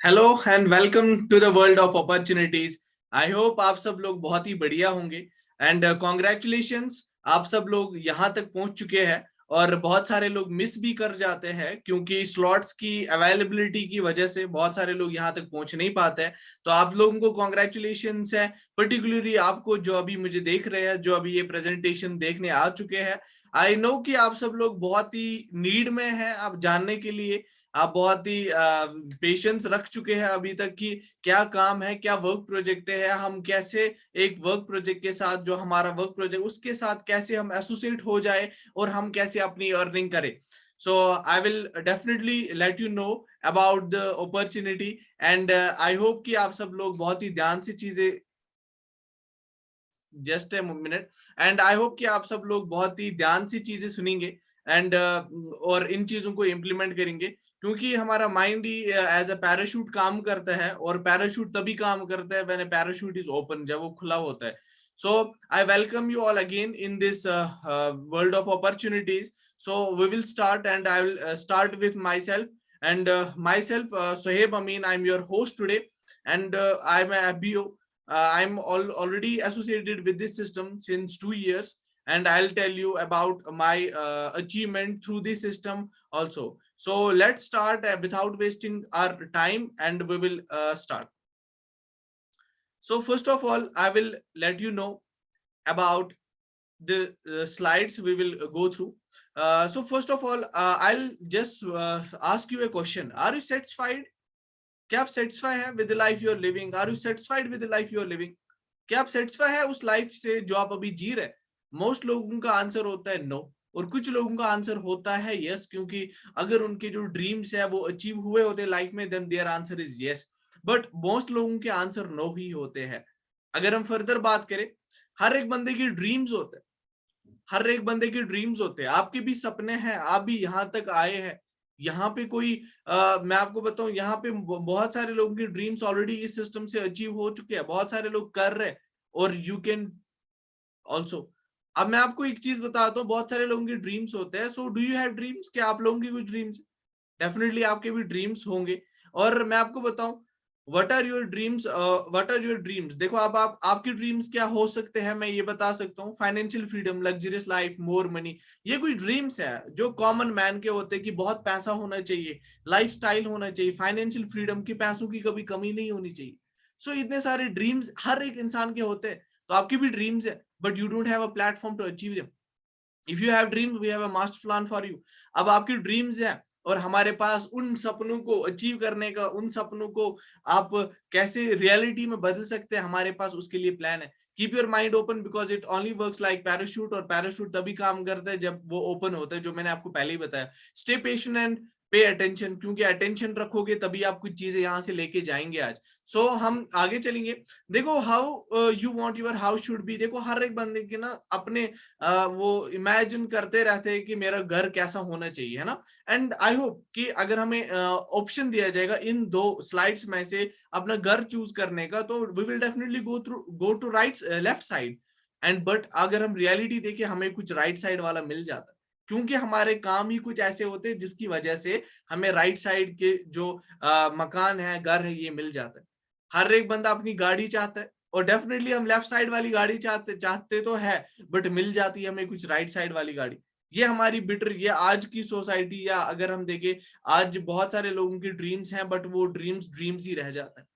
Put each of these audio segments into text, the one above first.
Hello and welcome to the world of opportunities. I hope आप सब लोग बहुत ही बढ़िया होंगे एंड कॉन्ग्रेचुलेशंस, आप सब लोग यहाँ तक पहुंच चुके हैं। और बहुत सारे लोग मिस भी कर जाते हैं क्योंकि स्लॉट्स की अवेलेबिलिटी की वजह से बहुत सारे लोग यहाँ तक पहुंच नहीं पाते हैं। तो आप लोगों को कॉन्ग्रेचुलेशंस है, पर्टिकुलरली आपको जो अभी मुझे देख रहे हैं, जो अभी ये प्रेजेंटेशन देखने आ चुके हैं। आई नो कि आप सब लोग बहुत ही नीड में हैं आप जानने के लिए। आप बहुत ही पेशेंस रख चुके हैं अभी तक कि क्या काम है, क्या वर्क प्रोजेक्ट है, हम कैसे एक वर्क प्रोजेक्ट के साथ, जो हमारा वर्क प्रोजेक्ट उसके साथ कैसे हम एसोसिएट हो जाए और हम कैसे अपनी अर्निंग करें। So I will definitely let you know about the opportunity and I hope कि आप सब लोग बहुत ही ध्यान से चीजें, just a minute, and I hope कि आप सब लोग बहुत ही ध्यान से चीजें सुनेंगे एंड और इन चीजों को इम्प्लीमेंट करेंगे क्योंकि हमारा माइंड ही एज अ पैराशूट काम करता है और पैराशूट तभी काम करता है व्हेन पैराशूट इज ओपन, जब वो खुला होता है। So I welcome you all again in this world of opportunities. So we will start and I will start with myself and myself Sohaib Amin. I'm your host today and I'm a FBO. I'm already associated with this system since 2 years, and I'll tell you about my achievement through this system also. So let's start without wasting our time, and we will start. So first of all, I will let you know about the slides we will go through. So first of all, I'll just ask you a question. Are you satisfied? क्या आप satisfy है with the life you are living? Are you satisfied with the life you are living? क्या आप satisfy है उस life से जो आप अभी जी रहे? मोस्ट लोगों का आंसर होता है नो, और कुछ लोगों का आंसर होता है यस, क्योंकि अगर उनके जो ड्रीम्स है वो अचीव हुए होते लाइफ में, then their answer is yes. But most लोगों के आंसर नो ही होते हैं। अगर हम फर्दर बात करें, हर एक बंदे की ड्रीम्स होते हैं, हर एक बंदे के ड्रीम्स होते हैं, आपके भी सपने हैं, आप भी यहाँ तक आए हैं। यहाँ पे कोई मैं आपको बताऊं, यहाँ पे बहुत सारे लोगों की ड्रीम्स ऑलरेडी इस सिस्टम से अचीव हो चुके हैं, बहुत सारे लोग कर रहे हैं और यू कैन ऑल्सो। अब मैं आपको एक चीज बताता हूँ, बहुत सारे लोगों के ड्रीम्स होते हैं। So do you have dreams? क्या आप लोगों की कुछ ड्रीम्स? डेफिनेटली आपके भी ड्रीम्स होंगे। और मैं आपको बताऊं, what are your dreams, what are your dreams. देखो अब आप आपके ड्रीम्स क्या हो सकते हैं, मैं ये बता सकता हूँ। Financial freedom, luxurious life, more money, ये कुछ ड्रीम्स है जो कॉमन मैन के होते हैं कि बहुत पैसा होना चाहिए, लाइफस्टाइल होना चाहिए, फाइनेंशियल फ्रीडम की, पैसों की कभी कमी नहीं होनी चाहिए। सो इतने सारे ड्रीम्स हर एक इंसान के होते हैं। तो आपकी भी ड्रीम्स है, but you don't have a platform to achieve them. If you have dreams, we have a master plan for you. अब आपकी ड्रीम्स है और हमारे पास उन सपनों को अचीव करने का, उन सपनों को आप कैसे रियलिटी में बदल सकते हैं, हमारे पास उसके लिए प्लान है। Keep your mind open because it only works like parachute, और पैराशूट तभी काम करता है जब वो ओपन होता है, जो मैंने आपको पहले ही बताया। Stay patient and pay attention, क्योंकि अटेंशन रखोगे तभी आप कुछ चीजें यहाँ से लेके जाएंगे आज। सो हम आगे चलेंगे। देखो how you want your house should be. देखो हर एक बंदे के ना अपने वो इमेजिन करते रहते हैं कि मेरा घर कैसा होना चाहिए, है ना। एंड आई होप कि अगर हमें ऑप्शन दिया जाएगा इन दो स्लाइड्स में से अपना घर चूज करने का, तो we will definitely go to right left side. And but अगर हम रियलिटी देखें, हमें कुछ राइट साइड वाला मिल जाता है, क्योंकि हमारे काम ही कुछ ऐसे होते हैं जिसकी वजह से हमें राइट साइड के जो मकान है, घर है, ये मिल जाता है। हर एक बंदा अपनी गाड़ी चाहता है और डेफिनेटली हम लेफ्ट साइड वाली गाड़ी चाहते चाहते तो है, बट मिल जाती है हमें कुछ राइट साइड वाली गाड़ी। ये हमारी बिटर, ये आज की सोसाइटी, या अगर हम देखें आज बहुत सारे लोगों की ड्रीम्स हैं, बट वो ड्रीम्स ड्रीम्स ही रह जाता है।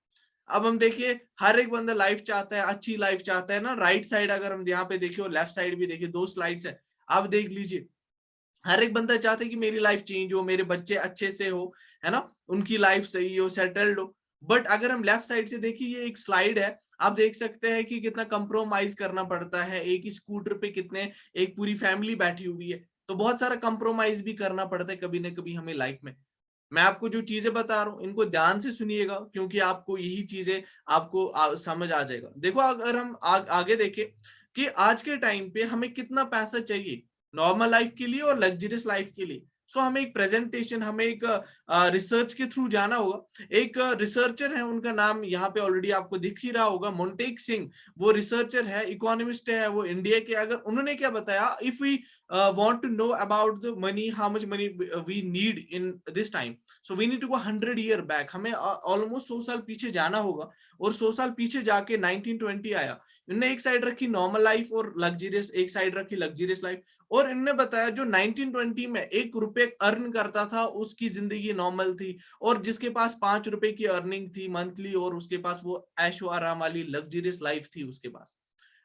अब हम देखिए, हर एक बंदा लाइफ चाहता है, अच्छी लाइफ चाहता है ना। राइट साइड अगर हम यहाँ पे देखिए और लेफ्ट साइड भी देखिए, दो स्लाइड्स है, आप देख लीजिए। हर एक बंदा चाहता है कि मेरी लाइफ चेंज हो, मेरे बच्चे अच्छे से हो, है ना, उनकी लाइफ सही हो, सेटल्ड हो। बट अगर हम लेफ्ट साइड से देखिए, ये एक स्लाइड है, आप देख सकते हैं कि कितना कंप्रोमाइज करना पड़ता है। एक ही स्कूटर पे कितने, एक पूरी फैमिली बैठी हुई है, तो बहुत सारा कंप्रोमाइज भी करना पड़ता है कभी ना कभी हमें लाइफ में। मैं आपको जो चीजें बता रहा हूँ इनको ध्यान से सुनिएगा, क्योंकि आपको यही चीजें आपको समझ आ जाएगा। देखो अगर हम आगे देखें कि आज के टाइम पे हमें कितना पैसा चाहिए नॉर्मल लाइफ के लिए और लग्जरियस लाइफ के लिए। सो हमें एक प्रेजेंटेशन, हमें एक रिसर्च के थ्रू जाना होगा। एक रिसर्चर है, उनका नाम यहाँ पे ऑलरेडी आपको दिख ही रहा होगा, मोन्टेक सिंह। वो रिसर्चर है, इकोनॉमिस्ट है, वो इंडिया के। अगर उन्होंने क्या बताया, if we want to know about the money, how much money we need in this time. So we need to go 100 year back. हमें almost 100 साल पीछे जाना होगा, और 100 साल पीछे जाके 1920 आया. इन्होंने एक साइड रखी नॉर्मल लाइफ और लग्जरियस, एक साइड रखी लग्जरियस लाइफ, और इन्होंने बताया जो 1920 में 1 रुपए अर्न करता था उसकी जिंदगी नॉर्मल थी, और जिसके पास 5 रुपए की अर्निंग थी मंथली और उसके पास वो ऐशो आराम वाली लग्जरियस लाइफ थी उसके पास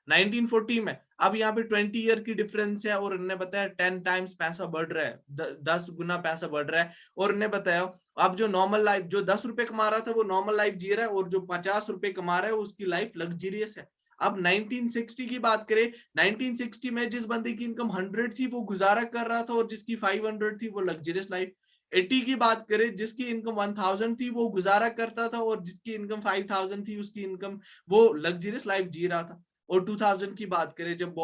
1940 में. अब यहाँ पे 20 ईयर की डिफरेंस है, और उन्होंने बताया 10 टाइम्स पैसा बढ़ रहा है, 10 गुना पैसा बढ़ रहा है. और उन्होंने बताया अब जो नॉर्मल लाइफ, जो 10 रुपए कमा रहा था वो नॉर्मल लाइफ जी रहा है, और जो 50 रुपए कमा रहा है उसकी लाइफ लग्जरियस है. अब 1960 की बात करें, 1960 में जिस बंदे की इनकम 100 थी वो गुजारा कर रहा था, और जिसकी 500 थी वो लग्जरियस लाइफ. 80 की बात करें, जिसकी इनकम 1000 थी वो गुजारा करता था, और जिसकी इनकम 5000 थी उसकी इनकम वो लग्जरियस लाइफ जी रहा था. और 2000 की बात करें, जब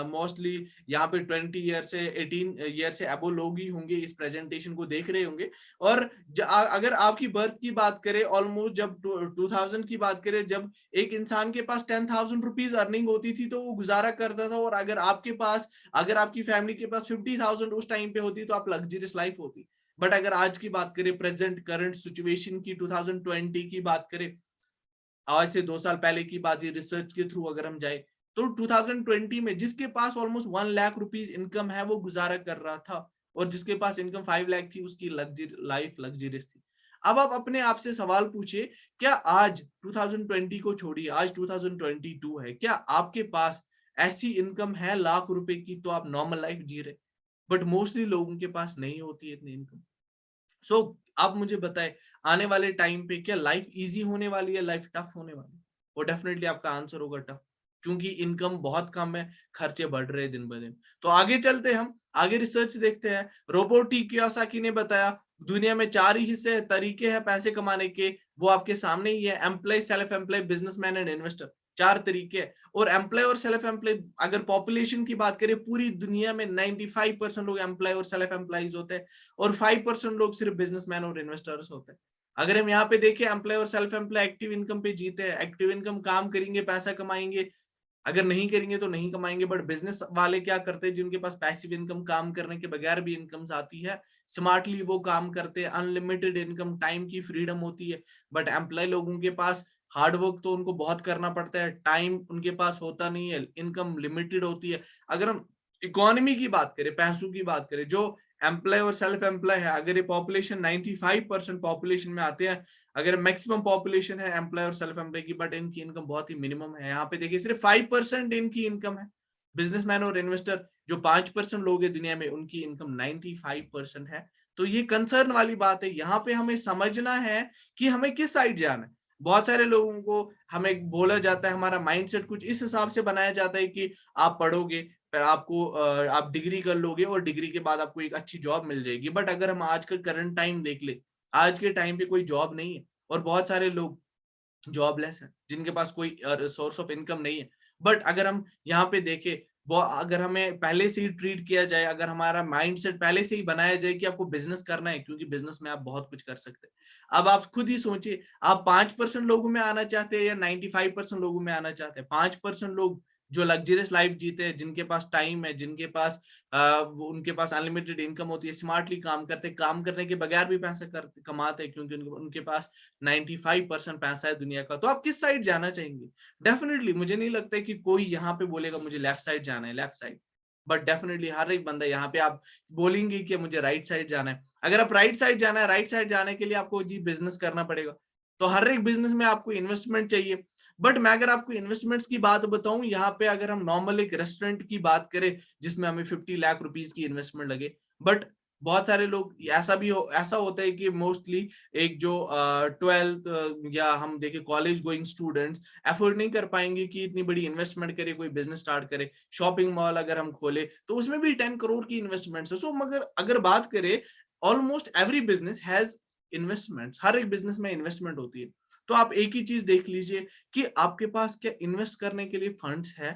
मोस्टली यहाँ पे 20 ईयर से 18 ईयर से अबो लोग ही होंगे इस प्रेजेंटेशन को देख रहे होंगे. और अगर आपकी बर्थ की बात करें, ऑलमोस्ट जब 2000 की बात करें, जब एक इंसान के पास 10,000 रुपीज अर्निंग होती थी तो वो गुजारा करता था. और अगर आपकी फैमिली के पास 50,000 उस टाइम पे होती तो आप लग्जरियस लाइफ होती. बट अगर आज की बात करें, प्रेजेंट करंट सिचुएशन की, 2020 की बात करें, आज से 2 साल पहले की बात, रिसर्च के थ्रू अगर हम जाए तो 2020 में जिसके पास ऑलमोस्ट 1 लाख रुपीज इनकम है वो गुजारा कर रहा था, और जिसके पास इनकम 5 लाख थी उसकी लाइफ लग्जरियस थी. अब आप अपने आप से सवाल पूछिए, क्या आज 2020 को छोड़िए, आज 2022 है, क्या आपके पास ऐसी इनकम है लाख रुपए की तो आप नॉर्मल लाइफ जी रहे? बट मोस्टली लोगों के पास नहीं होती इतनी इनकम. सो आप मुझे बताएं, आने वाले टाइम पे क्या लाइफ इजी होने वाली है, लाइफ टफ होने वाली है? और डेफिनेटली आपका आंसर होगा टफ, क्योंकि इनकम बहुत कम है, खर्चे बढ़ रहे हैं दिन ब दिन. तो आगे चलते हैं, हम आगे रिसर्च देखते हैं. रोबर्ट टी कियोसाकी ने बताया दुनिया में 4 ही हिस्से तरीके हैं पैसे कमाने के, वो आपके सामने ही है: employ, self employ, businessman and investor. 4 तरीके. और एम्प्लॉय और सेल्फ एम्प्लॉय, अगर पॉपुलेशन की बात करें पूरी दुनिया में 95% लोग एम्प्लॉय और सेल्फ एम्प्लॉयज होते हैं, और 5% लोग सिर्फ बिजनेसमैन और इन्वेस्टर्स होते हैं. अगर हम यहाँ पे देखें, एम्प्लॉय और सेल्फ एम्प्लॉय एक्टिव इनकम पे जीते हैं. एक्टिव इनकम, काम करेंगे पैसा कमाएंगे, अगर नहीं करेंगे तो नहीं कमाएंगे. बट बिजनेस वाले क्या करते हैं, जिनके पास पैसिव इनकम, काम करने के बगैर भी इनकम्स आती है, स्मार्टली वो काम करते हैं, अनलिमिटेड इनकम, टाइम की फ्रीडम होती है. बट एम्प्लॉय लोगों के पास हार्ड वर्क तो उनको बहुत करना पड़ता है, टाइम उनके पास होता नहीं है, इनकम लिमिटेड होती है. अगर हम इकोनॉमी की बात करें, पैसों की बात करें, जो एम्प्लॉय और सेल्फ एम्प्लॉय है, अगर ये पॉपुलेशन 95% पॉपुलेशन में आते हैं, अगर मैक्सिमम पॉपुलेशन है एम्प्लॉय और सेल्फ एम्प्लॉय की, बट इनकी इनकम बहुत ही मिनिमम है. यहाँ पे देखिए सिर्फ 5% इनकी इनकम है. बिजनेसमैन और इन्वेस्टर जो 5% लोग हैं दुनिया में, उनकी इनकम 95% है. तो ये कंसर्न वाली बात है. यहाँ पे हमें समझना है कि हमें किस साइड जाना है. बहुत सारे लोगों को हमें बोला जाता है, हमारा माइंडसेट कुछ इस हिसाब से बनाया जाता है कि आप पढ़ोगे, आपको आप डिग्री कर लोगे और डिग्री के बाद आपको एक अच्छी जॉब मिल जाएगी. बट अगर हम आज का करंट टाइम देख ले, आज के टाइम पे कोई जॉब नहीं है, और बहुत सारे लोग जॉबलेस है, जिनके पास कोई सोर्स ऑफ इनकम नहीं है. बट अगर हम यहाँ पे देखें, वो अगर हमें पहले से ही ट्रीट किया जाए, अगर हमारा माइंडसेट पहले से ही बनाया जाए कि आपको बिजनेस करना है, क्योंकि बिजनेस में आप बहुत कुछ कर सकते हैं. अब आप खुद ही सोचिए, आप 5% लोगों में आना चाहते हैं या 95% लोगों में आना चाहते हैं? 5% लोग जो लग्जरियस लाइफ जीते हैं, जिनके पास टाइम है, जिनके पास उनके पास अनलिमिटेड इनकम होती है, स्मार्टली काम करते, काम करने के बगैर भी पैसा कमाते हैं, क्योंकि उनके पास 95% पैसा है दुनिया का. तो आप किस साइड जाना चाहेंगे? डेफिनेटली मुझे नहीं लगता कि कोई यहाँ पे बोलेगा मुझे लेफ्ट साइड जाना है, लेफ्ट साइड. बट डेफिनेटली हर एक बंदा यहाँ पे, आप बोलेंगे कि मुझे राइट साइड जाना है. अगर आप राइट साइड जाना है, राइट साइड जाने के लिए आपको जी बिजनेस करना पड़ेगा. तो हर एक बिजनेस में आपको इन्वेस्टमेंट चाहिए. बट मैं अगर आपको इन्वेस्टमेंट्स की बात बताऊं, यहाँ पे अगर हम नॉर्मल एक रेस्टोरेंट की बात करें जिसमें हमें 50 लाख रुपीस की इन्वेस्टमेंट लगे, बट बहुत सारे लोग ऐसा होता है कि मोस्टली एक जो 12th या हम देखें कॉलेज गोइंग स्टूडेंट्स अफोर्ड नहीं कर पाएंगे कि इतनी बड़ी इन्वेस्टमेंट करे, कोई बिजनेस स्टार्ट करे. शॉपिंग मॉल अगर हम खोले तो उसमें भी 10 करोड़ की इन्वेस्टमेंट है. सो मगर अगर बात करें, almost every business has investments. हर एक बिजनेस में इन्वेस्टमेंट होती है. तो आप एक ही चीज देख लीजिए कि आपके पास क्या इन्वेस्ट करने के लिए फंड्स है.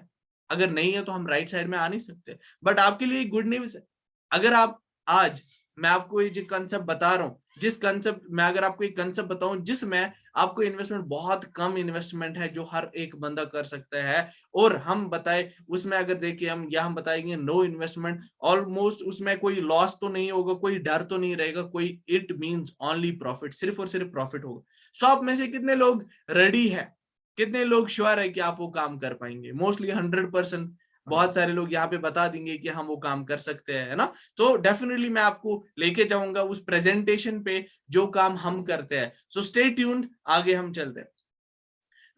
अगर नहीं है तो हम राइट साइड में आ नहीं सकते. बट आपके लिए गुड न्यूज है, अगर आप आज मैं आपको ये जो कंसेप्ट बता रहा हूँ, जिस कंसेप्ट मैं अगर आपको एक कंसेप्ट बताऊं जिसमें आपको इन्वेस्टमेंट बहुत कम इन्वेस्टमेंट है जो हर एक बंदा कर सकता है, और हम बताए उसमें अगर देखिए हम यहाँ बताएंगे नो इन्वेस्टमेंट, ऑलमोस्ट उसमें कोई लॉस तो नहीं होगा, कोई डर तो नहीं रहेगा, कोई इट मींस ओनली प्रॉफिट, सिर्फ और सिर्फ प्रॉफिट होगा। सो आप में से कितने लोग रेडी है, कितने लोग श्योर है कि आप वो काम कर पाएंगे? मोस्टली 100%। बहुत सारे लोग यहाँ पे बता देंगे कि हम वो काम कर सकते हैं, है ना? तो डेफिनेटली मैं आपको लेके जाऊंगा उस प्रेजेंटेशन पे जो काम हम करते हैं। सो स्टे ट्यून्ड, आगे हम चलते हैं।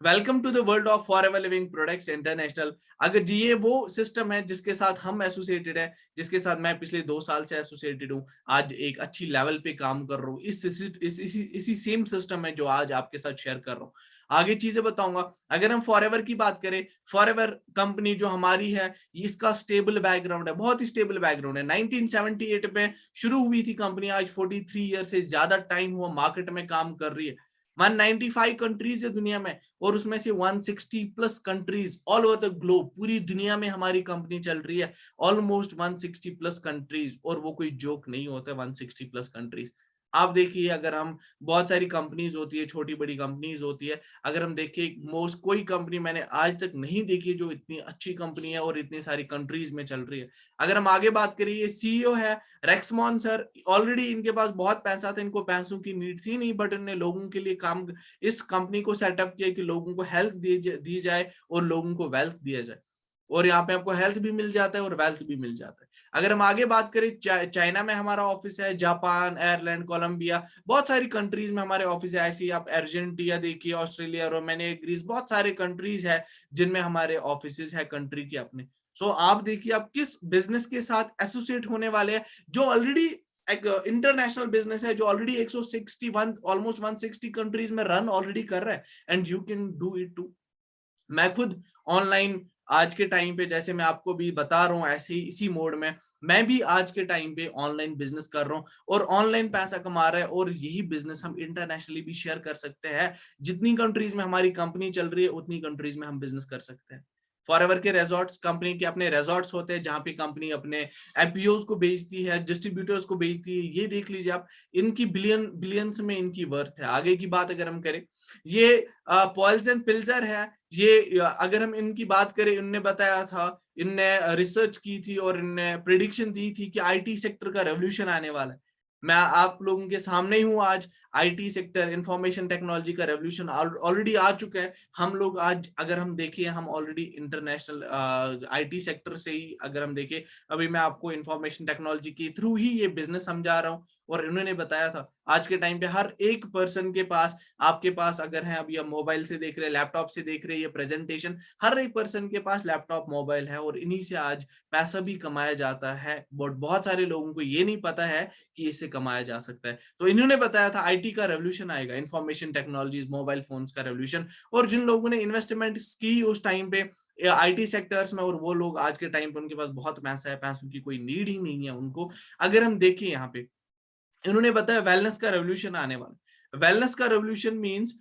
Welcome to the world of forever living products international. अगर जी ये वो सिस्टम है जिसके साथ हम एसोसिएटेड है, जिसके साथ मैं पिछले 2 साल से एसोसिएटेड हूँ, आज एक अच्छी लेवल पे काम कर रहा हूँ, इसी सेम सिस्टम है जो आज आपके साथ शेयर कर रहा हूँ। आगे चीजें बताऊंगा। अगर हम फॉरएवर की बात करें, फॉरएवर कंपनी जो हमारी है, इसका स्टेबल बैकग्राउंड है, बहुत ही स्टेबल बैकग्राउंड है। 1978 में शुरू हुई थी कंपनी, आज 43 ईयर से ज्यादा टाइम हुआ मार्केट में काम कर रही है। 195 कंट्रीज है दुनिया में, और उसमें से 160 plus countries all over the globe, पूरी दुनिया में हमारी कंपनी चल रही है। ऑलमोस्ट 160 प्लस कंट्रीज, और वो कोई जोक नहीं होता है 160 प्लस कंट्रीज। आप देखिए, अगर हम बहुत सारी कंपनीज होती है, छोटी बड़ी कंपनीज होती है, अगर हम देखें मोस्ट कोई कंपनी मैंने आज तक नहीं देखी जो इतनी अच्छी कंपनी है और इतनी सारी कंट्रीज में चल रही है। अगर हम आगे बात करें, ये सीईओ है रेक्समॉन सर, ऑलरेडी इनके पास बहुत पैसा था, इनको पैसों की नीड थी नहीं, बट इन्होंने लोगों के लिए काम, इस कंपनी को सेटअप किया कि लोगों को हेल्थ दी जाए और लोगों को वेल्थ दिया जाए, और यहाँ पे आपको हेल्थ भी मिल जाता है और वेल्थ भी मिल जाता है। अगर हम आगे बात करें, चाइना में हमारा ऑफिस है, जापान, आयरलैंड, कोलंबिया, बहुत सारी कंट्रीज में हमारे ऑफिस है। ऐसे ही आप अर्जेंटीना देखिए, ऑस्ट्रेलिया, रोमानिया, ग्रीस, बहुत सारे कंट्रीज है जिनमें हमारे ऑफिस है कंट्री के अपने। सो आप देखिए आप किस बिजनेस के साथ एसोसिएट होने वाले हैं, जो ऑलरेडी एक इंटरनेशनल बिजनेस है, जो ऑलरेडी 161 ऑलमोस्ट 160 कंट्रीज में रन ऑलरेडी कर रहा है, and you can do it too. मैं खुद ऑनलाइन आज के टाइम पे, जैसे मैं आपको भी बता रहा हूँ, ऐसे ही इसी मोड में मैं भी आज के टाइम पे ऑनलाइन बिजनेस कर रहा हूँ, और ऑनलाइन पैसा कमा रहा है, और यही बिजनेस हम इंटरनेशनली भी शेयर कर सकते हैं। जितनी कंट्रीज में हमारी कंपनी चल रही है, उतनी कंट्रीज में हम बिजनेस कर सकते हैं। फॉरएवर के रिजॉर्ट्स, कंपनी के अपने रिजॉर्ट्स होते हैं जहां पे कंपनी अपने एफपीओज को बेचती है, डिस्ट्रीब्यूटर्स को बेचती है। ये देख लीजिए आप, इनकी बिलियंस में इनकी वर्थ है। आगे की बात अगर हम करें, ये पॉल्स एंड पिल्जर है, ये अगर हम इनकी बात करें, इनने बताया था, इनने रिसर्च की थी और इनने प्रिडिक्शन दी थी कि आईटी सेक्टर का रेवोल्यूशन आने वाला है। मैं आप लोगों के सामने ही हूँ आज। आईटी सेक्टर, इंफॉर्मेशन टेक्नोलॉजी का रेवोल्यूशन ऑलरेडी आ चुका है। हम लोग आज अगर हम देखें, हम ऑलरेडी इंटरनेशनल आईटी सेक्टर से ही अगर हम देखें, अभी मैं आपको इंफॉर्मेशन टेक्नोलॉजी के थ्रू ही ये बिजनेस समझा रहा हूँ, और इन्होंने बताया था आज के टाइम पे हर एक पर्सन के पास, आपके पास अगर है, अभी आप मोबाइल से देख रहे हैं, लैपटॉप से देख रहे हैं ये प्रेजेंटेशन, हर एक पर्सन के पास लैपटॉप, मोबाइल है, और इन्हीं से आज पैसा भी कमाया जाता है। बट बहुत सारे लोगों को ये नहीं पता है कि इससे कमाया जा सकता है। तो इन्होंने बताया था आईटी का रेवोल्यूशन आएगा, इंफॉर्मेशन टेक्नोलॉजीज, मोबाइल फोन्स का रेवोल्यूशन, और जिन लोगों ने इन्वेस्टमेंट की उस टाइम पे आईटी सेक्टर्स में, और वो लोग आज के टाइम पे उनके पास बहुत पैसा है, पैसों की कोई नीड ही नहीं है उनको। अगर हम देखें यहाँ पे, इन्होंने बताया वेलनेस का रेवोल्यूशन आने वाला। वेलनेस का रेवोल्यूशन मींस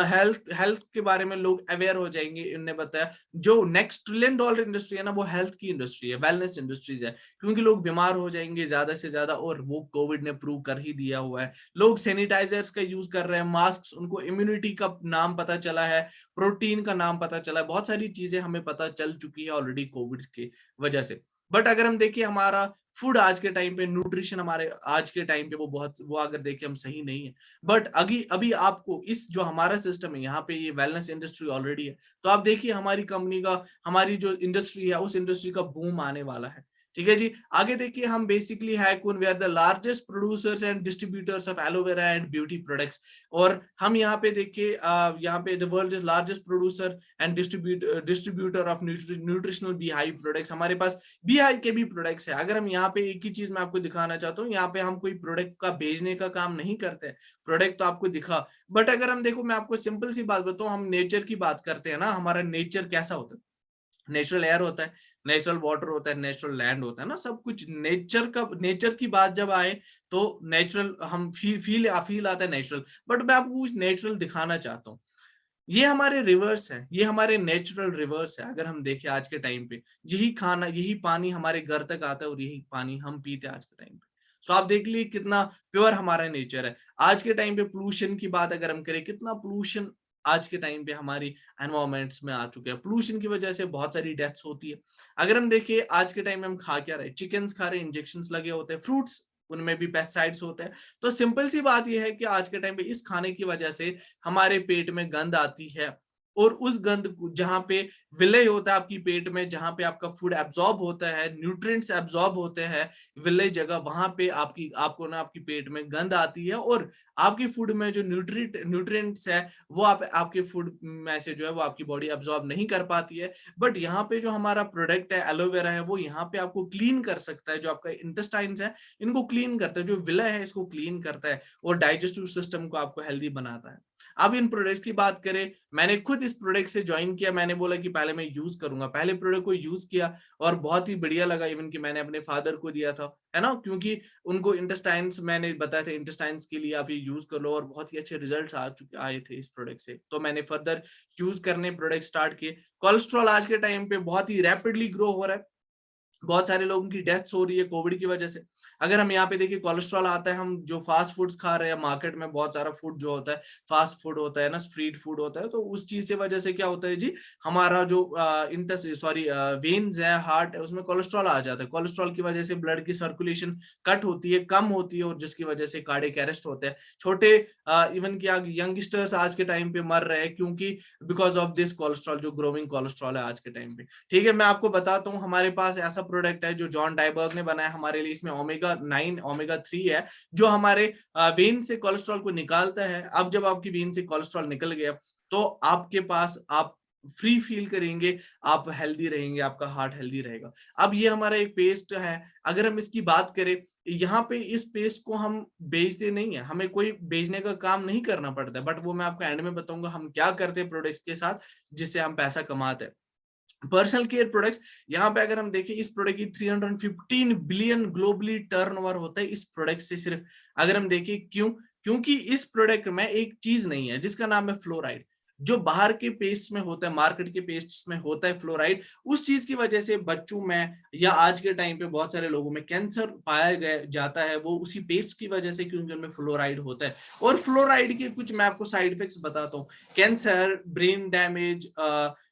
हेल्थ, हेल्थ के बारे में लोग अवेयर हो जाएंगे। इन्होंने बताया जो नेक्स्ट ट्रिलियन डॉलर इंडस्ट्री है ना, वो हेल्थ की इंडस्ट्री है, वेलनेस इंडस्ट्रीज है, क्योंकि लोग बीमार हो जाएंगे ज्यादा से ज्यादा, और वो कोविड ने प्रूव कर ही दिया हुआ है। लोग सैनिटाइजर्स का यूज कर रहे हैं, मास्क, उनको इम्यूनिटी का नाम पता चला है, प्रोटीन का नाम पता चला है, बहुत सारी चीजें हमें पता चल चुकी है ऑलरेडी कोविड की वजह से। बट अगर हम देखिए हमारा फूड आज के टाइम पे, न्यूट्रिशन हमारे आज के टाइम पे वो अगर देखें हम सही नहीं है। बट अभी अभी आपको इस जो हमारा सिस्टम है, यहाँ पे ये वेलनेस इंडस्ट्री ऑलरेडी है, तो आप देखिए हमारी कंपनी का, हमारी जो इंडस्ट्री है, उस इंडस्ट्री का बूम आने वाला है। ठीक है जी। आगे देखिए, हम बेसिकली हैकून, we are the largest producers and distributors of aloe vera and beauty products, और हम यहाँ पे देखिए, यहाँ पे the world is largest producer and distributor of nutritional bee hive products. हमारे पास बीआई के भी प्रोडक्ट्स है। अगर हम यहाँ पे एक ही चीज मैं आपको दिखाना चाहता हूँ, यहाँ पे हम कोई प्रोडक्ट का भेजने का काम नहीं करते, प्रोडक्ट तो आपको दिखा। बट अगर हम देखो, मैं आपको सिंपल सी बात बताऊं, हम नेचर की बात करते हैं ना, हमारा नेचर कैसा होता है? नेचुरल एयर होता है, नेचुरल वाटर होता है, नेचुरल लैंड होता है ना, सब कुछ नेचर का। नेचर की बात जब आए तो नेचुरल हम फील आता है नेचुरल। बट मैं आपको कुछ नेचुरल दिखाना चाहता हूँ। ये हमारे रिवर्स है, ये हमारे नेचुरल रिवर्स है। अगर हम देखें आज के टाइम पे, यही खाना, यही पानी हमारे घर तक आता है, और यही पानी हम पीते हैं आज के टाइम पे। सो आप देख लीजिए कितना प्योर हमारा नेचर है। आज के टाइम पे पोल्यूशन की बात अगर हम करें, कितना पोल्यूशन आज के टाइम पे हमारी एनवायरमेंट्स में आ चुके हैं। पोल्यूशन की वजह से बहुत सारी डेथ्स होती है। अगर हम देखिए आज के टाइम में हम खा क्या रहे, चिकन्स खा रहे हैं, इंजेक्शंस लगे होते हैं, फ्रूट्स उनमें भी पेस्टिसाइड्स होते हैं। तो सिंपल सी बात यह है कि आज के टाइम पे इस खाने की वजह से हमारे पेट में गंद आती है, और उस गंद जहां पे विलय होता है आपकी पेट में, जहां पे आपका फूड एब्जॉर्ब होता है, न्यूट्रिएंट्स एब्जॉर्ब होते हैं विलय जगह, वहां पे आपको ना आपकी पेट में गंद आती है, और आपकी फूड में जो न्यूट्रिएंट्स है वो आपके फूड में से जो है वो आपकी बॉडी एब्जॉर्ब नहीं कर पाती है। बट यहाँ पे जो हमारा प्रोडक्ट है एलोवेरा है, वो यहाँ पे आपको क्लीन कर सकता है, जो आपका इंटेस्टाइन्स है इनको क्लीन करता है, जो विलय है इसको क्लीन करता है, और डाइजेस्टिव सिस्टम को आपको हेल्दी बनाता है। अब इन प्रोडक्ट्स की बात करें, मैंने खुद इस प्रोडक्ट से ज्वाइन किया, मैंने बोला कि पहले मैं यूज करूंगा, पहले प्रोडक्ट को यूज किया और बहुत ही बढ़िया लगा। इवन कि मैंने अपने फादर को दिया था, है ना, क्योंकि उनको इंटेस्टाइन्स मैंने बताया था, इंटेस्टाइन्स के लिए आप ये यूज कर लो, और बहुत ही अच्छे रिजल्ट्स आए थे इस प्रोडक्ट से। तो मैंने फर्दर यूज करने प्रोडक्ट स्टार्ट किए। कोलेस्ट्रॉल आज के टाइम पे बहुत ही रैपिडली ग्रो हो रहा है, बहुत सारे लोगों की डेथ्स हो रही है कोविड की वजह से। अगर हम यहाँ पे देखिए, कोलेस्ट्रॉल आता है, हम जो फास्ट फूड्स खा रहे हैं, मार्केट में बहुत सारा फूड जो होता है फास्ट फूड होता है ना, स्ट्रीट फूड होता है, तो उस चीज से वजह से क्या होता है जी, हमारा जो वेन्स है, हार्ट है, उसमें कोलेस्ट्रॉल आ जाता है। कोलेस्ट्रॉल की वजह से ब्लड की सर्कुलेशन कट होती है, कम होती है, और जिसकी वजह से कार्डियक अरेस्ट होते हैं। छोटे इवन की यंगस्टर्स आज के टाइम पे मर रहे हैं, क्योंकि बिकॉज ऑफ दिस कोलेस्ट्रॉल, जो ग्रोइंग कोलेस्ट्रॉल है आज के टाइम पे। ठीक है, मैं आपको बताता हूँ, हमारे पास ऐसा प्रोडक्ट है जो जॉन डाइबर्ग ने बनाया हमारे लिए। इसमें ओमेगा 9 ओमेगा 3 है, जो हमारे वेन से कोलेस्ट्रॉल को निकालता है। अब जब आपकी वेन से कोलेस्ट्रॉल निकल गया, तो आपके पास आप फ्री फील करेंगे, आप हेल्दी रहेंगे, आपका हार्ट हेल्दी रहेगा। अब ये हमारा एक पेस्ट है, अगर हम इसकी बात करें, यहाँ पे इस पेस्ट को हम बेचते नहीं है, हमें कोई बेचने का काम नहीं करना पड़ता है, बट वो मैं आपको एंड में बताऊंगा हम क्या करते हैं प्रोडक्ट्स के साथ जिससे हम पैसा कमाते हैं। पर्सनल केयर प्रोडक्ट्स, यहाँ पे अगर हम देखें, इस प्रोडक्ट की 315 बिलियन ग्लोबली टर्नओवर होता है इस प्रोडक्ट से सिर्फ। अगर हम देखें क्यों, क्योंकि इस प्रोडक्ट में एक चीज नहीं है जिसका नाम है फ्लोराइड। जो बाहर के पेस्ट में होता है, मार्केट के पेस्ट में होता है फ्लोराइड, उस चीज की वजह से बच्चों में या आज के टाइम पे बहुत सारे लोगों में कैंसर पाया गया जाता है, वो उसी पेस्ट की वजह से, क्योंकि उनमें फ्लोराइड होता है। और फ्लोराइड के कुछ मैं आपको साइड इफेक्ट्स बताता हूँ, कैंसर, ब्रेन डैमेज,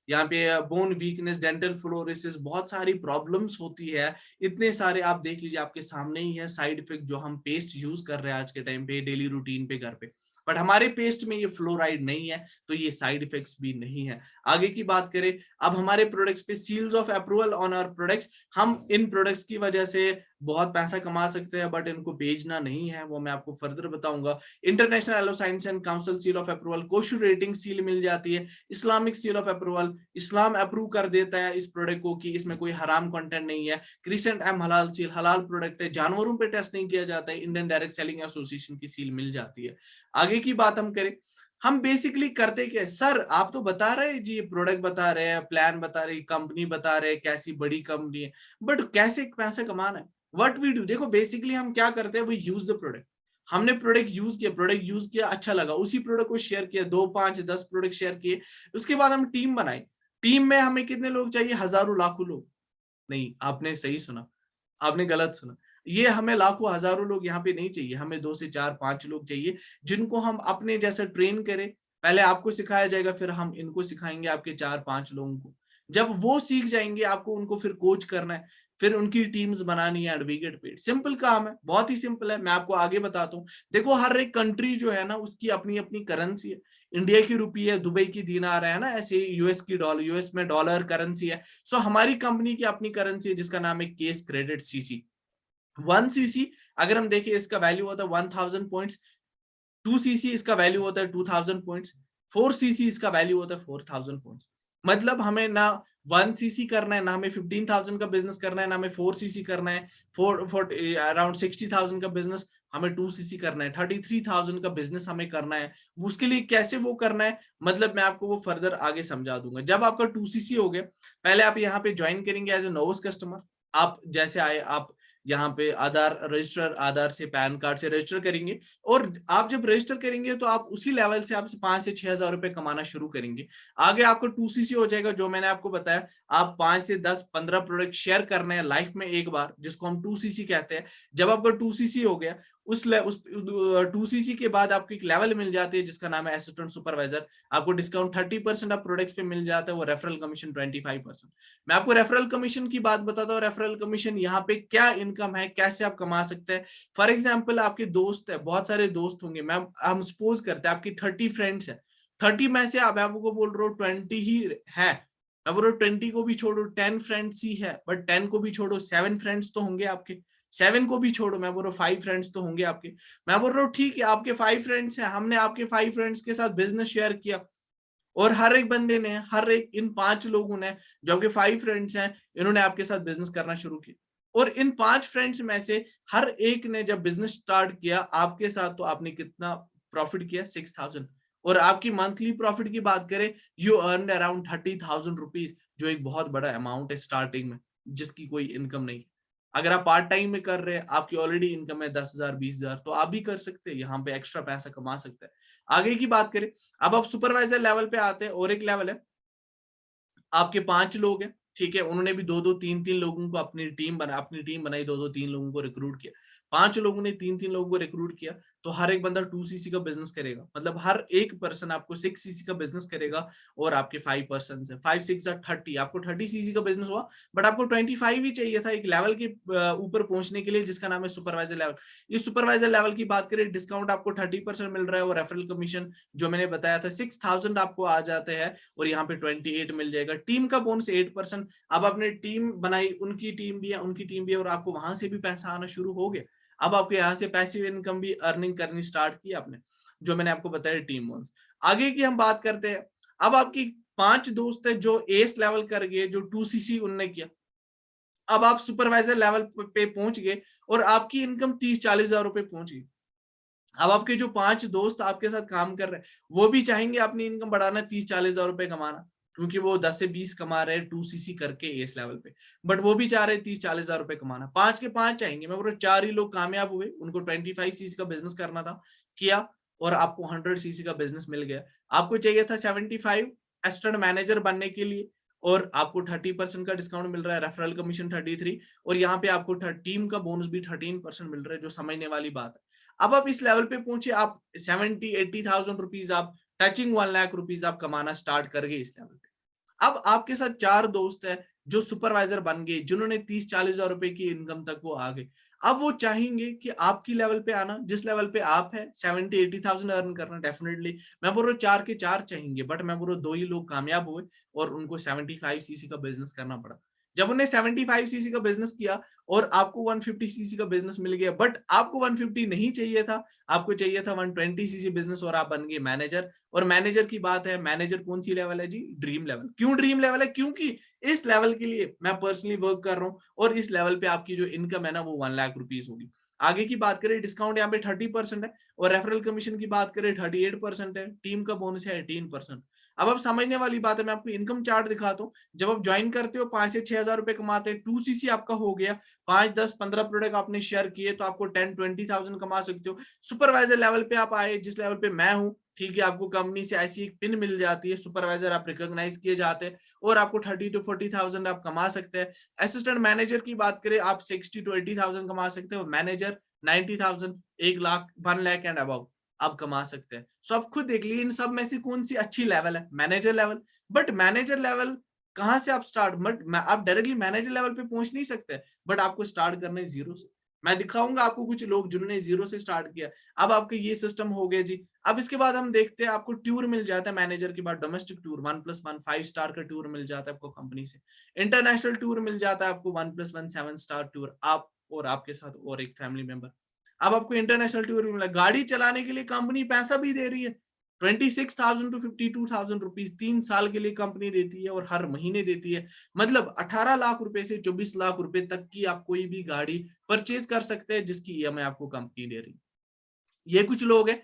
यहाँ पे बोन वीकनेस, डेंटल फ्लोरोसिस, बहुत सारी प्रॉब्लम्स होती है। इतने सारे आप देख लीजिए, आपके सामने ही है साइड इफेक्ट जो हम पेस्ट यूज कर रहे हैं आज के टाइम पे डेली रूटीन पे घर पे। बट हमारे पेस्ट में ये फ्लोराइड नहीं है, तो ये साइड इफेक्ट्स भी नहीं है। आगे की बात करें, अब हमारे प्रोडक्ट्स पे seals of approval on our products, हम इन प्रोडक्ट्स की वजह से बहुत पैसा कमा सकते हैं, बट इनको बेचना नहीं है, वो मैं आपको फर्दर बताऊंगा। International aloe science and council seal of approval, kosher rating seal मिल जाती है, Islamic seal of approval, Islam approve कर देता है इस प्रोडक्ट को कि इसमें कोई हराम कंटेंट नहीं है। क्रिसेंट एम हलाल सील, हलाल प्रोडक्ट है, जानवरों पे टेस्ट नहीं किया जाता है। इंडियन डायरेक्ट सेलिंग एसोसिएशन की सील मिल जाती है। आगे की बात हम करें, हम बेसिकली करते क्या है सर, आप तो बता रहे हैं जी, प्रोडक्ट बता रहे हैं, प्लान बता रहे हैं, कंपनी बता रहे हैं कैसी बड़ी कंपनी है, बट कैसे पैसे कमाना है, व्हाट वी डू। देखो बेसिकली हम क्या करते हैं, वी यूज द प्रोडक्ट। हमने प्रोडक्ट यूज किया, अच्छा लगा, उसी प्रोडक्ट को शेयर किया, 2 5 10 प्रोडक्ट शेयर किए। उसके बाद हम टीम बनाई। टीम में हमें कितने लोग चाहिए, हजारों लाखों लोग। नहीं, आपने सही सुना, आपने गलत सुना। ये हमें लाखों हजारों लोग यहाँ पे नहीं चाहिए, हमें 2 से 4 5 लोग चाहिए, जिनको हम अपने जैसा ट्रेन करें। पहले आपको सिखाया जाएगा, फिर हम इनको सिखाएंगे, आपके 4 5 लोगों को। जब वो सीख जाएंगे, आपको उनको फिर कोच करना है, फिर उनकी टीम्स बनानी है, एडवोकेट पेड। सिंपल काम है, बहुत ही सिंपल है, मैं आपको आगे बताता हूँ। देखो हर एक कंट्री जो है ना, उसकी अपनी अपनी करेंसी है। इंडिया की रुपी है, दुबई की दीनार है ना, ऐसे यूएस की डॉलर, यूएस में डॉलर करेंसी है। सो हमारी कंपनी की अपनी करेंसी है, जिसका नाम है केस क्रेडिट सीसी। 1 सीसी अगर हम देखें, इसका वैल्यू होता है 1000 पॉइंट्स। 2 सीसी इसका वैल्यू होता है 2000 पॉइंट्स। 4 सीसी इसका वैल्यू होता है 4000 पॉइंट्स। मतलब हमें ना 1 सीसी करना है, ना हमें 15,000 का बिजनेस करना है, ना हमें 4 सीसी करना है। अराउंड 60,000 का बिजनेस हमें 2 सीसी करना है। 33,000 का बिजनेस हमें करना है। उसके लिए कैसे वो करना है, मतलब मैं आपको वो फर्दर आगे समझा दूंगा। जब आपका 2 सीसी हो गया, पहले आप यहाँ पे ज्वाइन करेंगे एज ए नोविस कस्टमर। आप जैसे आए, आप यहाँ पे आधार रजिस्टर, आधार से पैन कार्ड से रजिस्टर करेंगे, और आप जब रजिस्टर करेंगे तो आप उसी लेवल से आप 5 से 6 हज़ार रुपए कमाना शुरू करेंगे। आगे आपको 2CC हो जाएगा, जो मैंने आपको बताया, आप 5 से 10 15 प्रोडक्ट शेयर करने हैं लाइफ में एक बार, जिसको हम 2CC कहते हैं। जब आपका 2CC हो गया, उस 2CC के बाद आपको एक लेवल मिल जाती है जिसका नाम है असिस्टेंट सुपरवाइजर। आपको डिस्काउंट 30% ऑफ प्रोडक्ट्स पे मिल जाता है, वो रेफरल कमीशन 25%। मैं आपको रेफरल कमीशन की बात बताता हूँ। रेफरल कमीशन यहाँ पे क्या इनकम है, कैसे आप कमा सकते हैं। फॉर एग्जाम्पल, आपके दोस्त है, बहुत सारे दोस्त होंगे, मैम हम सपोज करते हैं आपकी 30 फ्रेंड्स है, 30 में से आप आपको बोल रहा हूँ 20 ही है, मैं बोल रहा हूँ 20 को भी छोड़ो, 10 फ्रेंड्स ही है, बट 10 को भी छोड़ो, 7 फ्रेंड्स तो होंगे आपके, 7 को भी छोड़ो, मैं बोल रहा हूँ 5 फ्रेंड्स तो होंगे आपके। मैं बोल रहा हूँ ठीक है, आपके 5 फ्रेंड्स हैं, हमने आपके 5 फ्रेंड्स के साथ बिजनेस शेयर किया, और हर एक बंदे ने, हर एक इन 5 लोगों ने, जो आपके 5 फ्रेंड्स हैं, इन्होंने आपके साथ बिजनेस करना शुरू किया, और इन 5 फ्रेंड्स में से हर एक ने जब बिजनेस स्टार्ट किया आपके साथ, तो आपने कितना प्रॉफिट किया? 6,000। और आपकी मंथली प्रॉफिट की बात करें, यू अर्न अराउंड 30,000 रुपीज, जो एक बहुत बड़ा अमाउंट है स्टार्टिंग में, जिसकी कोई इनकम नहीं। अगर आप पार्ट टाइम में कर रहे हैं, आपकी ऑलरेडी इनकम है 10,000 20,000, तो आप भी कर सकते हैं, यहाँ पे एक्स्ट्रा पैसा कमा सकते हैं। आगे की बात करें, अब आप सुपरवाइजर लेवल पे आते हैं, और एक लेवल है, आपके 5 लोग हैं, ठीक है, उन्होंने भी 2-2 3-3 लोगों को अपनी टीम बनाई, 2-2 3 लोगों को रिक्रूट किया। 5 लोगों ने 3-3 लोगों को रिक्रूट किया, तो हर एक बंदा 2CC का बिज़नेस करेगा। मतलब हर एक पर्सन आपको 6CC का बिज़नेस करेगा, और आपके 5 पर्सन्स हैं। 5 6 ज़ा 30, आपको 30CC का बिज़नेस हुआ, बट आपको 25 ही चाहिए था एक लेवल के ऊपर पहुँचने के लिए, जिसका नाम है सुपरवाइजर लेवल। इस सुपरवाइजर लेवल की बात करें, डिस्काउंट आपको 30% मिल रहा है, और रेफरल कमीशन जो मैंने बताया था 6,000 आपको आ जाते हैं, और यहाँ पे 28 मिल जाएगा। टीम का बोनस 8%। अब आपने टीम बनाई, उनकी टीम भी है, उनकी टीम भी है, और आपको वहां से भी पैसा आना शुरू हो गया। अब आपके यहाँ से पैसिव इनकम भी अर्निंग करनी स्टार्ट की आपने, जो मैंने आपको बताया टीम बोनस। आगे की हम बात करते हैं। अब आपकी 5 दोस्त है जो एस लेवल कर गए, जो 2CC उनने किया। अब आप सुपरवाइजर लेवल पे पहुंच गए, और आपकी इनकम 30-40 हजार रुपए पहुंच गई। अब आपके जो 5 दोस्त आपके साथ काम कर रहे हैं, वो भी चाहेंगे अपनी इनकम बढ़ाना, 30-40 हजार रुपए कमाना, क्योंकि वो 10 से 20 कमा रहे हैं 2CC करके इस लेवल पे, बट वो भी चाह रहे हैं 30-40 हजार रुपए कमाना। 5 के 5 चाहेंगे, मैं बोल रहा हूँ 4 ही लोग कामयाब हुए, उनको 25CC का बिजनेस करना था, किया, और आपको 100CC का बिजनेस मिल गया। आपको चाहिए था 75 असिस्टेंट मैनेजर बनने के लिए, और आपको 30% का डिस्काउंट मिल रहा है, रेफरल कमीशन 33, और यहाँ पे आपको टीम का बोनस भी 13% मिल रहा है, जो समझने वाली बात है। अब आप इस लेवल पे पहुंचे, आप 70-80,000 रुपीज, आप टचिंग 1 लाख रुपीज आप कमाना स्टार्ट कर गए इस लेवल पे। अब आपके साथ 4 दोस्त है जो सुपरवाइजर बन गए, जिन्होंने 30-40 हजार रुपए की इनकम तक वो आ गए। अब वो चाहेंगे कि आपकी लेवल पे आना, जिस लेवल पे आप है, 70-80,000 अर्न करना। डेफिनेटली मैं बोल रहा हूँ 4 के 4 चाहेंगे, बट मैं बोल रहा हूँ 2 ही लोग कामयाब हुए, और उनको 75CC का बिजनेस करना पड़ा। जब उन्हें 75CC का बिजनेस किया, और आपको 150CC का बिजनेस मिल गया, बट आपको 150 नहीं चाहिए था, आपको चाहिए था 120CC बिजनेस, और आप बन गए मैनेजर। और मैनेजर की बात है, मैनेजर कौन सी लेवल है जी? Dream level. क्यों ड्रीम लेवल है? क्योंकि इस लेवल के लिए मैं पर्सनली वर्क कर रहा हूँ, और इस लेवल पे आपकी जो इनकम है ना, वो 1 लाख रुपीज होगी। आगे की बात करें, डिस्काउंट यहाँ पे 30% है, और रेफरल कमीशन की बात करें 38% है, टीम का बोनस है 18%। अब आप समझने वाली बात है, मैं आपको इनकम चार्ट दिखाता हूँ। जब आप ज्वाइन करते हो, 5 से 6 हजार रुपए कमाते हैं, 2CC आपका हो गया, 5 10 15 प्रोडक्ट आपने शेयर किए, तो आपको 10-20,000 कमा सकते हो। सुपरवाइजर लेवल पे आप आए, जिस लेवल पे मैं हूँ, ठीक है, आपको कंपनी से ऐसी एक पिन मिल जाती है, सुपरवाइजर आप रिकॉग्नाइज किए जाते हैं, और आपको 30-40,000 आप कमा सकते हैं। असिस्टेंट मैनेजर की बात करें, आप 60-80,000 कमा सकते हो। Manager 90,000, 1 lakh, 1 lakh and above आप कमा सकते हैं। सो आप खुद देख लीजिए, इन सब में से कौन सी अच्छी लेवल है? Manager level. But manager level कहाँ से आप स्टार्ट, बट आप डायरेक्टली मैनेजर लेवल पे पहुंच नहीं सकते, बट आपको स्टार्ट करना है जीरो से। मैं दिखाऊंगा आपको कुछ लोग जिन्होंने जीरो से स्टार्ट किया। अब आपके ये सिस्टम हो गया जी। अब इसके बाद हम देखते हैं, आपको टूर मिल जाता है मैनेजर के बाद, डोमेस्टिक टूर 1+1 5 स्टार का टूर मिल जाता है आपको कंपनी से। इंटरनेशनल टूर मिल जाता है आपको 1+1 7 स्टार टूर, आप और आपके साथ और एक फैमिली मेंबर। अब आपको इंटरनेशनल टूर मिला, गाड़ी चलाने के लिए कंपनी पैसा भी दे रही है, 26,000 टू 52,000 रुपीज 3 साल के लिए कंपनी देती है, और हर महीने देती है। मतलब 18 लाख रुपए से 24 लाख रुपए तक की आप कोई भी गाड़ी परचेज कर सकते हैं, जिसकी EMI आपको कंपनी दे रही है। ये कुछ लोग हैं,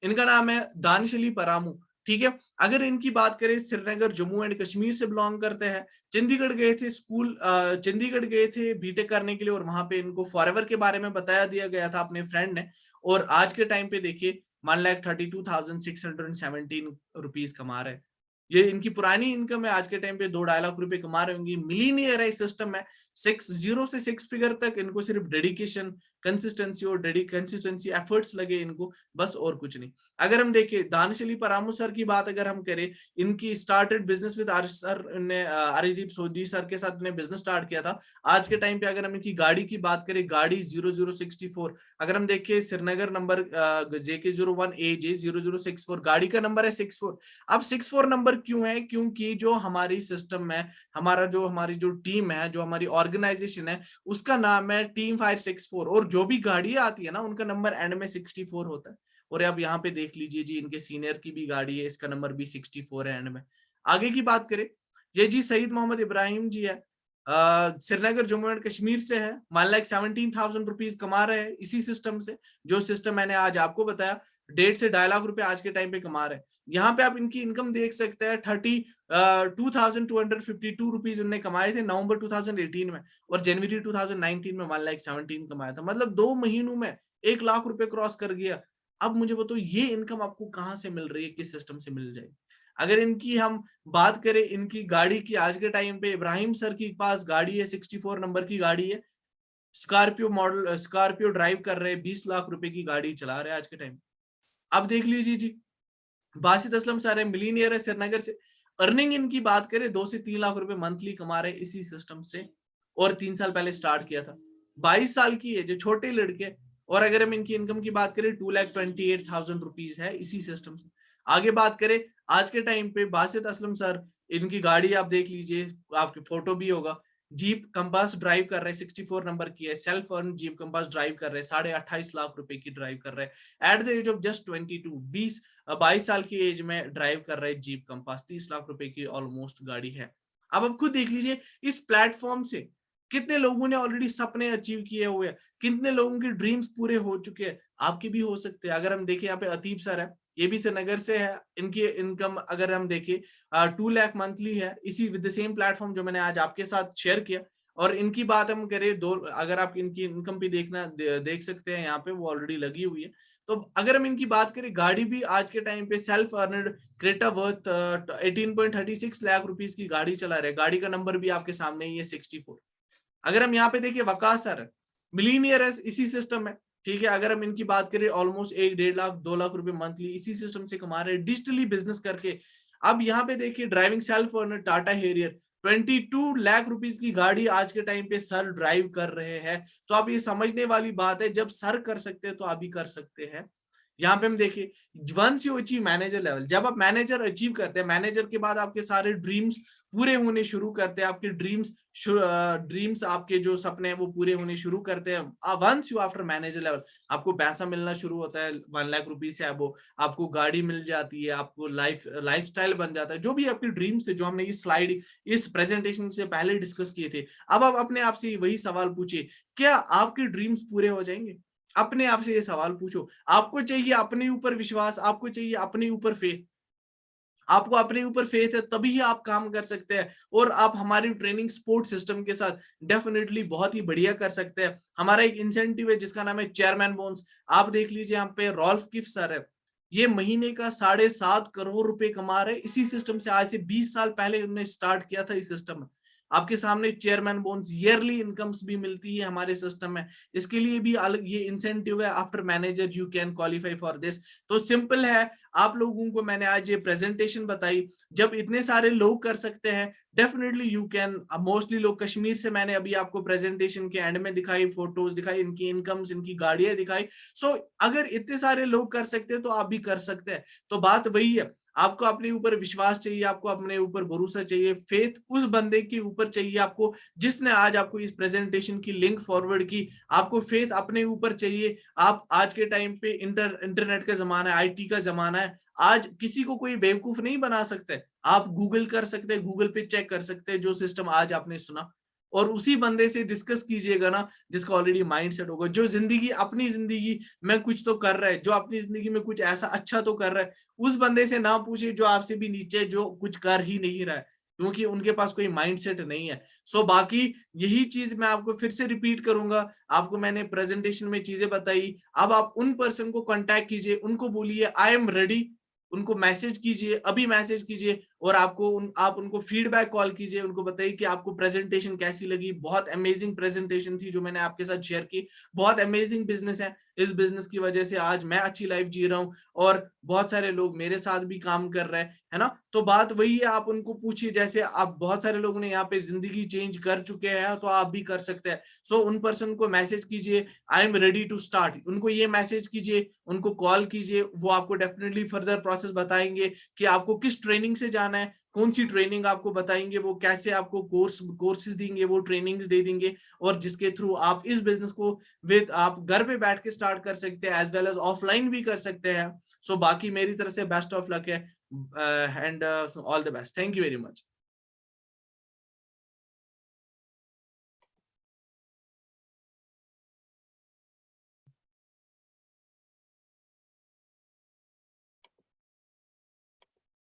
इनका नाम है दानिश अली परामू। ठीक है। अगर इनकी बात करें, श्रीनगर जम्मू एंड कश्मीर से बिलोंग करते हैं, चंडीगढ़ गए थे स्कूल, चंडीगढ़ गए थे बीटेक करने के लिए, और वहां पे इनको फॉरएवर के बारे में बताया दिया गया था अपने फ्रेंड ने। और आज के टाइम पे देखिए 1,32,617 रुपीज कमा रहे हैं। ये इनकी पुरानी इनकम है, आज के टाइम पे 2-2.5 लाख रुपए कमा रहे होंगे। मिलीनियर है इस सिस्टम में। 6 फिगर तक इनको सिर्फ डेडिकेशन, कंसिस्टेंसी और कंसिस्टेंसी एफर्ट्स लगे इनको, बस और कुछ नहीं। अगर हम देखें दानिश परामू सर की बात अगर हम करें, इनकी started business with R sir ने, आरिशदीप सोडी सर के साथ ने बिजनेस स्टार्ट किया था। आज के टाइम पे अगर हम इनकी गाड़ी की बात करें, गाड़ी 0064, अगर हम देखें श्रीनगर नंबर JK01AJ0064, गाड़ी का नंबर है 64। अब 64 नंबर क्यों है? क्योंकि जो हमारी सिस्टम में हमारी जो टीम है, जो हमारी ऑर्गेनाइजेशन है, उसका नाम है टीम 564, और जो भी गाड़ी आती है ना उनका नंबर एंड में 64 होता है। और अब यहाँ पे देख लीजिए जी, इनके सीनियर की भी गाड़ी है, इसका नंबर भी 64 है एंड में। आगे की बात करें, ये जी सईद मोहम्मद इब्राहिम जी है, श्रीनगर जम्मू एंड कश्मीर से है, 1,17,000 रुपीज कमा रहे हैं इसी सिस्टम से, जो सिस्टम मैंने आज आपको बताया। 1.5 से 2.5 लाख रुपए आज के टाइम पे कमा रहे हैं। यहाँ पे आप इनकी इनकम देख सकते हैं, 32,252 रुपीज उन्होंने कमाए थे नवंबर 2018 में, और जनवरी 2019 में 1,17,000 कमाया था। मतलब 2 महीनों में 1 लाख रुपए क्रॉस कर गया। अब मुझे बताओ ये इनकम आपको कहाँ से मिल रही है, किस सिस्टम से मिल जाएगी? अगर इनकी हम बात करें, इनकी गाड़ी की, आज के टाइम पे इब्राहिम सर के पास गाड़ी है, 64 नंबर की गाड़ी है, स्कॉर्पियो मॉडल, स्कॉर्पियो ड्राइव कर रहे हैं, 20 लाख रुपए की गाड़ी चला रहे हैं आज के टाइम। अब देख लीजिए जी, बासित असलम सर है, मिलीनियर है श्रीनगर से, अर्निंग इनकी बात करें 2 से 3 लाख रुपए मंथली कमा रहे इसी सिस्टम से, और 3 साल पहले स्टार्ट किया था। 22 साल की है, जो छोटे लड़के। और अगर हम इनकी इनकम की बात करें, 2,28,000 रुपीज है इसी सिस्टम से। आगे बात करें, आज के टाइम पे बासित असलम सर, इनकी गाड़ी आप देख लीजिए, आपकी फोटो भी होगा, जीप कंपास ड्राइव कर रहे हैं, 64 नंबर की है, self earn jeep compass drive कर रहे हैं, 28.5 लाख रुपए की ड्राइव कर रहे हैं at the age of just 22 साल की एज में ड्राइव कर रहे हैं जीप कंपास, 30 लाख रुपए की ऑलमोस्ट गाड़ी है। अब आप खुद देख लीजिए, इस प्लेटफॉर्म से कितने लोगों ने ऑलरेडी सपने अचीव किए हुए हैं, कितने लोगों के ड्रीम्स पूरे हो चुके हैं, आपके भी हो सकते हैं। अगर हम देखें, यहाँ पे अतीब सर है, ये भी श्रीनगर से है, इनकी इनकम अगर हम देखें 2 लाख मंथली है, इसी विद द सेम प्लेटफॉर्म जो मैंने आज आपके साथ शेयर किया। और इनकी बात हम करें, दो, अगर आप इनकी इनकम भी देख सकते हैं, यहाँ पे वो ऑलरेडी लगी हुई है। तो अगर हम इनकी बात करें, गाड़ी भी आज के टाइम पे self earned Creta worth 18.36 lakh rupees की गाड़ी चला रहे, गाड़ी का नंबर भी आपके सामने ही है 64। अगर हम यहाँ पे देखिए, वकास सर मिलीनियर है इसी सिस्टम में, ठीक है। अगर हम इनकी बात करें, ऑलमोस्ट 1-1.5 लाख 2 लाख रुपए मंथली इसी सिस्टम से कमा रहे हैं, डिजिटली बिजनेस करके। अब यहाँ पे देखिए, driving self earner Tata harrier, 22 lakh rupees की गाड़ी आज के टाइम पे सर ड्राइव कर रहे हैं। तो आप ये समझने वाली बात है, जब सर कर सकते हैं तो आप भी कर सकते हैं। यहाँ पे हम देखिए, once you achieve manager level, जब आप मैनेजर अचीव करते हैं, मैनेजर के बाद आपके सारे ड्रीम्स पूरे होने शुरू करते हैं, आपके ड्रीम्स आपके जो सपने हैं वो पूरे होने शुरू करते हैं। Once you after manager level, आपको पैसा मिलना शुरू होता है 1 लाख रुपीज से, अब आपको गाड़ी मिल जाती है, आपको लाइफस्टाइल बन जाता है, जो भी आपके ड्रीम्स थे, जो हमने इस स्लाइड, इस प्रेजेंटेशन से पहले डिस्कस किए थे। अब आप अपने आप से वही सवाल पूछिए, क्या आपके ड्रीम्स पूरे हो जाएंगे? अपने आप से ये सवाल पूछो। आपको चाहिए अपने ऊपर विश्वास, आपको चाहिए अपने ऊपर फेथ। आपको अपने ऊपर फेथ है, तभी ही आप काम कर सकते हैं। और आप हमारी ट्रेनिंग सपोर्ट सिस्टम के साथ डेफिनेटली बहुत ही बढ़िया कर सकते हैं। हमारा एक इंसेंटिव है जिसका नाम है चेयरमैन बोन्स। आप देख लीजिए, यहाँ पे रॉल्फ किफ सर है, ये महीने का 7.5 करोड़ रुपए कमा रहे इसी सिस्टम से। आज से 20 साल पहले उन्होंने स्टार्ट किया था इस सिस्टम में। आपके सामने चेयरमैन बोन्स, ईयरली इनकम्स भी मिलती है हमारे सिस्टम में। इसके लिए भी अलग ये इंसेंटिव है, after manager you can qualify for this. तो सिंपल है, आप लोगों को मैंने आज ये प्रेजेंटेशन बताई, जब इतने सारे लोग कर सकते हैं, डेफिनेटली यू कैन। मोस्टली लोग कश्मीर से, मैंने अभी आपको प्रेजेंटेशन के एंड में दिखाई, फोटोज दिखाई, इनकी इनकम्स, इनकी गाड़ियां दिखाई। सो अगर इतने सारे लोग कर सकते हैं तो आप भी कर सकते हैं। तो बात वही है, आपको अपने ऊपर विश्वास चाहिए, आपको अपने ऊपर भरोसा चाहिए, फेथ उस बंदे के ऊपर चाहिए आपको जिसने आज आपको इस प्रेजेंटेशन की लिंक फॉरवर्ड की। आपको फेथ अपने ऊपर चाहिए। आप आज के टाइम पे इंटरनेट का जमाना है, आईटी का जमाना है। आज किसी को कोई बेवकूफ नहीं बना सकते। आप गूगल कर सकते हैं, गूगल पे चेक कर सकते हैं जो सिस्टम आज आपने सुना। और उसी बंदे से डिस्कस कीजिएगा ना जिसका ऑलरेडी माइंड सेट होगा, जो जिंदगी अपनी जिंदगी में कुछ तो कर रहा है, जो अपनी जिंदगी में कुछ ऐसा अच्छा तो कर रहा है। उस बंदे से ना पूछिए जो आपसे भी नीचे, जो कुछ कर ही नहीं रहा है, क्योंकि उनके पास कोई माइंडसेट नहीं है। सो बाकी यही चीज मैं आपको फिर से रिपीट करूंगा, आपको मैंने प्रेजेंटेशन में चीजें बताई, अब आप उन पर्सन को कांटेक्ट कीजिए, उनको बोलिए आई एम रेडी, उनको मैसेज कीजिए, अभी मैसेज कीजिए, और आप उनको फीडबैक कॉल कीजिए, उनको बताइए कि आपको प्रेजेंटेशन कैसी लगी, बहुत अमेजिंग प्रेजेंटेशन थी जो मैंने आपके साथ शेयर की, बहुत अमेजिंग बिजनेस है, इस बिजनेस की वजह से आज मैं अच्छी लाइफ जी रहा हूँ और बहुत सारे लोग मेरे साथ भी काम कर रहे हैं, है ना। तो बात वही है, आप उनको पूछिए, जैसे आप बहुत सारे लोगों ने यहाँ पे जिंदगी चेंज कर चुके हैं तो आप भी कर सकते हैं। सो उन पर्सन को मैसेज कीजिए I am ready to start, उनको ये मैसेज कीजिए, उनको कॉल कीजिए, वो आपको डेफिनेटली फर्दर प्रोसेस बताएंगे कि आपको किस ट्रेनिंग से जाना है, कौन सी ट्रेनिंग आपको बताएंगे, वो कैसे आपको कोर्सेज देंगे, वो ट्रेनिंग्स दे देंगे, और जिसके थ्रू आप इस बिजनेस को विद आप घर पे बैठ के स्टार्ट कर सकते हैं, एज वेल एज ऑफलाइन भी कर सकते हैं। सो बाकी मेरी तरफ से बेस्ट ऑफ लक है, and all the best, thank you very much.